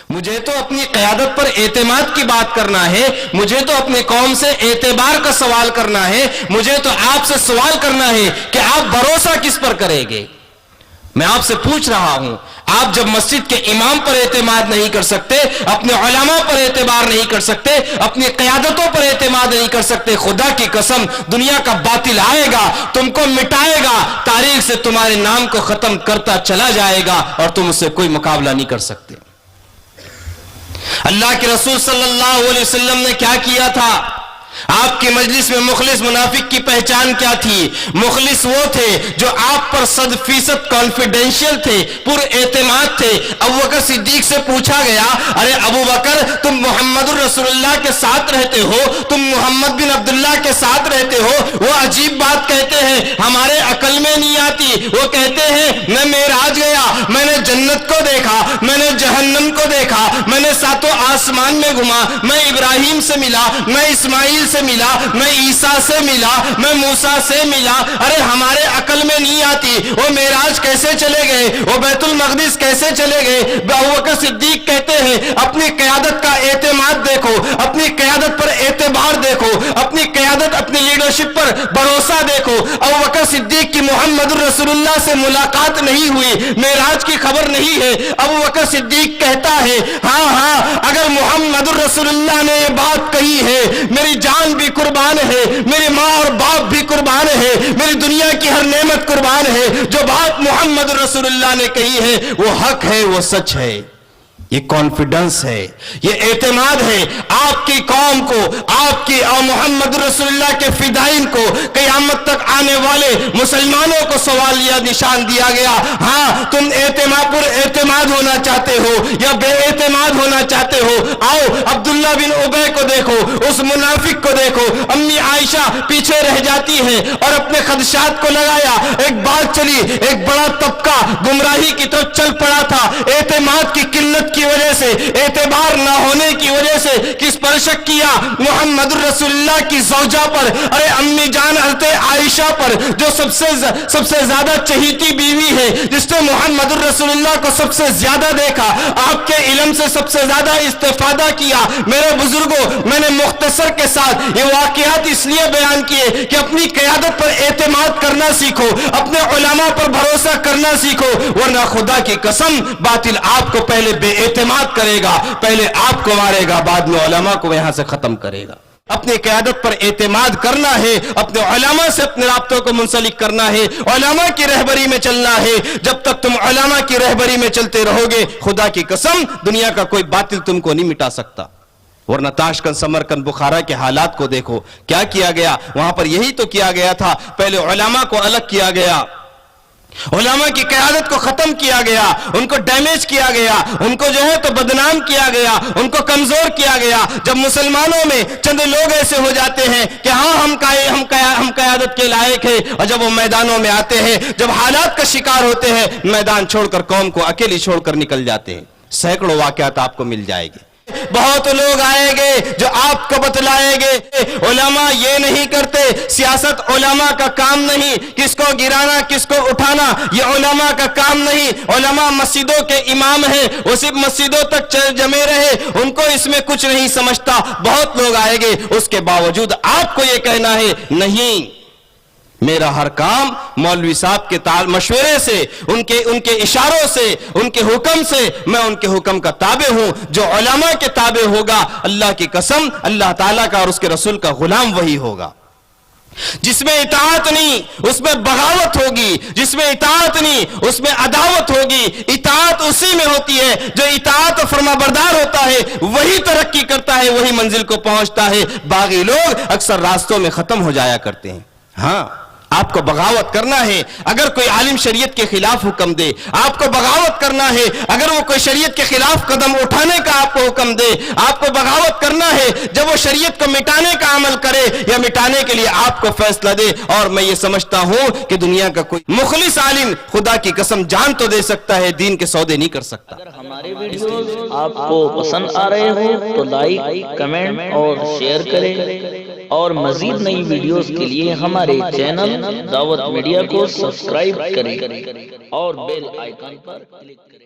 مجھے تو اپنی قیادت پر اعتماد کی بات کرنا ہے، مجھے تو اپنے قوم سے اعتبار کا سوال کرنا ہے، مجھے تو آپ سے سوال کرنا ہے کہ آپ بھروسہ کس پر کریں گے؟ میں آپ سے پوچھ رہا ہوں، آپ جب مسجد کے امام پر اعتماد نہیں کر سکتے، اپنے علماء پر اعتبار نہیں کر سکتے، اپنی قیادتوں پر اعتماد نہیں کر سکتے، خدا کی قسم دنیا کا باطل آئے گا، تم کو مٹائے گا، تاریخ سے تمہارے نام کو ختم کرتا چلا جائے گا اور تم اس سے کوئی مقابلہ نہیں کر سکتے۔ اللہ کے رسول صلی اللہ علیہ وسلم نے کیا کیا تھا؟ آپ کی مجلس میں مخلص منافق کی پہچان کیا تھی؟ مخلص وہ تھے جو آپ پر 100% کانفیڈینشیل تھے، پر اعتماد تھے۔ ابو بکر صدیق سے پوچھا گیا، ارے ابو بکر تم محمد الرسول اللہ کے ساتھ رہتے ہو، تم محمد بن عبداللہ کے ساتھ رہتے ہو، وہ عجیب بات کہتے ہیں ہمارے عقل میں نہیں آتی۔ وہ کہتے ہیں میں معراج گیا، میں نے جنت کو دیکھا، میں نے جہنم کو دیکھا، میں نے ساتوں آسمان میں گھما، میں ابراہیم سے ملا، میں اسماعیل سے ملا، میں عیسیٰ سے ملا، میں موسیٰ سے ملا۔ ارے ہمارے عقل میں نہیں آتی، وہ معراج کیسے چلے گئے، وہ بیت المقدس کیسے چلے گئے؟ ابو بکر صدیق کہتے ہیں اپنی قیادت کا اعتماد دیکھو، اپنی قیادت پر اعتبار دیکھو، اپنی قیادت اپنی لیڈرشپ پر بھروسہ دیکھو۔ ابو بکر صدیق کی محمد الرسول اللہ سے ملاقات نہیں ہوئی، معراج کی خبر نہیں ہے۔ ابو بکر صدیق کہتا ہے ہاں اگر محمد الرسول اللہ نے یہ بات کہی ہے، میری جان بھی قربان ہے، میری ماں اور باپ بھی قربان ہے، میری دنیا کی ہر نعمت قربان ہے، جو بات محمد رسول اللہ نے کہی ہے وہ حق ہے، وہ سچ ہے۔ یہ کانفیڈنس ہے، یہ اعتماد ہے۔ آپ کی قوم کو، آپ کی اور محمد رسول اللہ کے فدائین کو، قیامت تک آنے والے مسلمانوں کو سوال یا نشان دیا گیا، ہاں تم اعتماد ہونا چاہتے ہو یا بے اعتماد ہونا چاہتے ہو؟ آؤ عبداللہ بن ابی کو دیکھو، اس منافق کو دیکھو۔ امی عائشہ پیچھے رہ جاتی ہیں اور اپنے خدشات کو لگایا، ایک بات چلی، ایک بڑا طبقہ گمراہی کی طرف چل پڑا تھا، اعتماد کی قلت کی وجہ سے، اعتبار نہ ہونے کی وجہ سے۔ کس پر شک کیا؟ محمد رسول اللہ کی زوجہ پر، ارے امی جان حضرت عائشہ پر، جو سب سے زیادہ چہیتی بیوی ہے، جس نے محمد رسول اللہ کو سب سے زیادہ دیکھا، آپ کے علم سے سب سے زیادہ استفادہ کیا۔ میرے بزرگوں، میں نے مختصر کے ساتھ یہ واقعات اس لیے بیان کیے کہ اپنی قیادت پر اعتماد کرنا سیکھو، اپنے علماء پر بھروسہ کرنا سیکھو، ورنہ خدا کی قسم باطل آپ کو پہلے بے اعتماد کرے گا، پہلے آپ کو مارے گا، بعد میں علماء کو یہاں سے ختم کرے گا۔ اپنی قیادت پر اعتماد کرنا ہے، اپنے علماء سے اپنے رابطوں کو منسلک کرنا ہے، علماء کی رہبری میں چلنا ہے۔ جب تک تم علماء کی رہبری میں چلتے رہو گے، خدا کی قسم دنیا کا کوئی باطل تم کو نہیں مٹا سکتا۔ ورنہ تاشکند، سمرقند، بخارا کے حالات کو دیکھو، کیا کیا گیا وہاں پر؟ یہی تو کیا گیا تھا، پہلے علماء کو الگ کیا گیا، علماء کی قیادت کو ختم کیا گیا، ان کو ڈیمیج کیا گیا، ان کو جو ہے تو بدنام کیا گیا، ان کو کمزور کیا گیا۔ جب مسلمانوں میں چند لوگ ایسے ہو جاتے ہیں کہ ہاں ہم قیادت کے لائق ہیں، اور جب وہ میدانوں میں آتے ہیں، جب حالات کا شکار ہوتے ہیں، میدان چھوڑ کر قوم کو اکیلی چھوڑ کر نکل جاتے ہیں۔ سینکڑوں واقعات آپ کو مل جائے گے۔ بہت لوگ آئیں گے جو آپ کو بتلائیں گے علماء یہ نہیں کرتے، سیاست علماء کا کام نہیں، کس کو گرانا کس کو اٹھانا یہ علماء کا کام نہیں۔ علماء مسجدوں کے امام ہیں، وہ صرف مسجدوں تک جمے رہے، ان کو اس میں کچھ نہیں سمجھتا۔ بہت لوگ آئیں گے، اس کے باوجود آپ کو یہ کہنا ہے نہیں، میرا ہر کام مولوی صاحب کے مشورے سے، ان کے اشاروں سے، ان کے حکم سے، میں ان کے حکم کا تابع ہوں۔ جو علماء کے تابع ہوگا، اللہ کی قسم اللہ تعالیٰ کا اور اس کے رسول کا غلام وہی ہوگا۔ جس میں اطاعت نہیں اس میں بغاوت ہوگی، جس میں اطاعت نہیں اس میں عداوت ہوگی۔ اطاعت اسی میں ہوتی ہے جو اطاعت و فرما بردار ہوتا ہے، وہی ترقی کرتا ہے، وہی منزل کو پہنچتا ہے۔ باغی لوگ اکثر راستوں میں ختم ہو جایا کرتے ہیں۔ ہاں آپ کو بغاوت کرنا ہے، اگر کوئی عالم شریعت کے خلاف حکم دے، آپ کو بغاوت کرنا ہے، اگر وہ کوئی شریعت کے خلاف قدم اٹھانے کا آپ کو حکم دے، آپ کو بغاوت کرنا ہے جب وہ شریعت کو مٹانے کا عمل کرے یا مٹانے کے لیے آپ کو فیصلہ دے۔ اور میں یہ سمجھتا ہوں کہ دنیا کا کوئی مخلص عالم خدا کی قسم جان تو دے سکتا ہے، دین کے سودے نہیں کر سکتا۔ اگر ہمارے ویڈیوز آپ کو پسند آ رہے ہوں تو لائک، کمنٹ اور شیئر کریں، اور مزید نئی ویڈیوز کے لیے ہمارے چینل دعوت میڈیا کو سبسکرائب کریں اور بیل آئیکن پر کلک کریں۔